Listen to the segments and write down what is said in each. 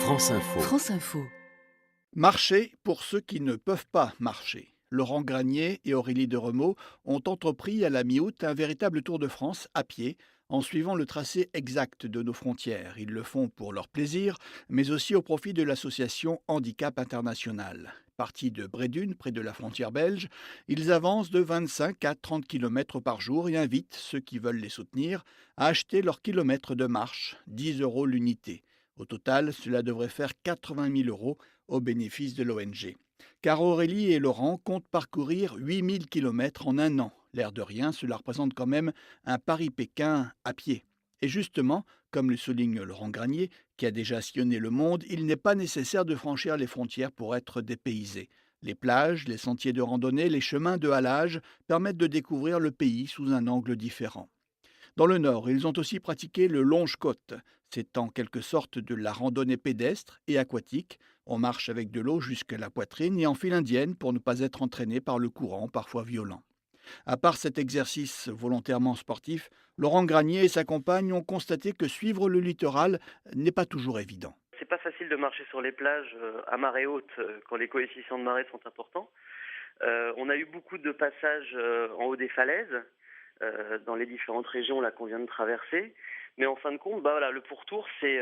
France Info. France Info. Marcher pour ceux qui ne peuvent pas marcher. Laurent Granier et Aurélie de Remeaux ont entrepris à la mi-août un véritable tour de France à pied en suivant le tracé exact de nos frontières. Ils le font pour leur plaisir, mais aussi au profit de l'association Handicap International. Partis de Brédune, près de la frontière belge, ils avancent de 25 à 30 km par jour et invitent ceux qui veulent les soutenir à acheter leurs kilomètres de marche, 10 € l'unité. Au total, cela devrait faire 80 000 € au bénéfice de l'ONG. Car Aurélie et Laurent comptent parcourir 8000 km en un an. L'air de rien, cela représente quand même un Paris-Pékin à pied. Et justement, comme le souligne Laurent Granier, qui a déjà sillonné le monde, il n'est pas nécessaire de franchir les frontières pour être dépaysé. Les plages, les sentiers de randonnée, les chemins de halage permettent de découvrir le pays sous un angle différent. Dans le Nord, ils ont aussi pratiqué le longe-côte. C'est en quelque sorte de la randonnée pédestre et aquatique. On marche avec de l'eau jusqu'à la poitrine et en file indienne pour ne pas être entraîné par le courant, parfois violent. À part cet exercice volontairement sportif, Laurent Granier et sa compagne ont constaté que suivre le littoral n'est pas toujours évident. C'est pas facile de marcher sur les plages à marée haute quand les coefficients de marée sont importants. On a eu beaucoup de passages en haut des falaises dans les différentes régions là qu'on vient de traverser. Mais en fin de compte, le pourtour, c'est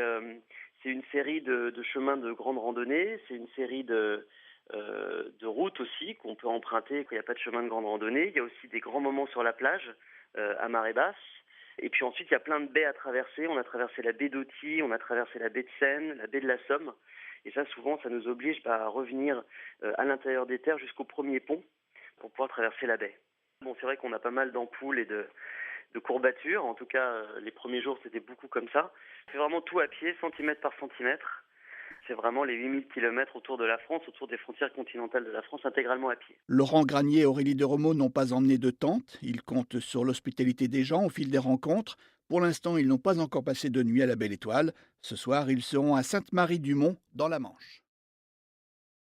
une série de chemins de grande randonnée, c'est une série de routes aussi qu'on peut emprunter quand il n'y a pas de chemin de grande randonnée. Il y a aussi des grands moments sur la plage à marée basse. Et puis ensuite, il y a plein de baies à traverser. On a traversé la baie d'Authie, on a traversé la baie de Seine, la baie de la Somme. Et ça, souvent, ça nous oblige à revenir à l'intérieur des terres jusqu'au premier pont pour pouvoir traverser la baie. Bon, c'est vrai qu'on a pas mal d'ampoules et de courbatures. En tout cas, les premiers jours, c'était beaucoup comme ça. C'est vraiment tout à pied, centimètre par centimètre. C'est vraiment les 8000 km autour de la France, autour des frontières continentales de la France, intégralement à pied. Laurent Granier et Aurélie de Remeaux n'ont pas emmené de tente. Ils comptent sur l'hospitalité des gens au fil des rencontres. Pour l'instant, ils n'ont pas encore passé de nuit à la Belle Étoile. Ce soir, ils seront à Sainte-Marie-du-Mont, dans la Manche.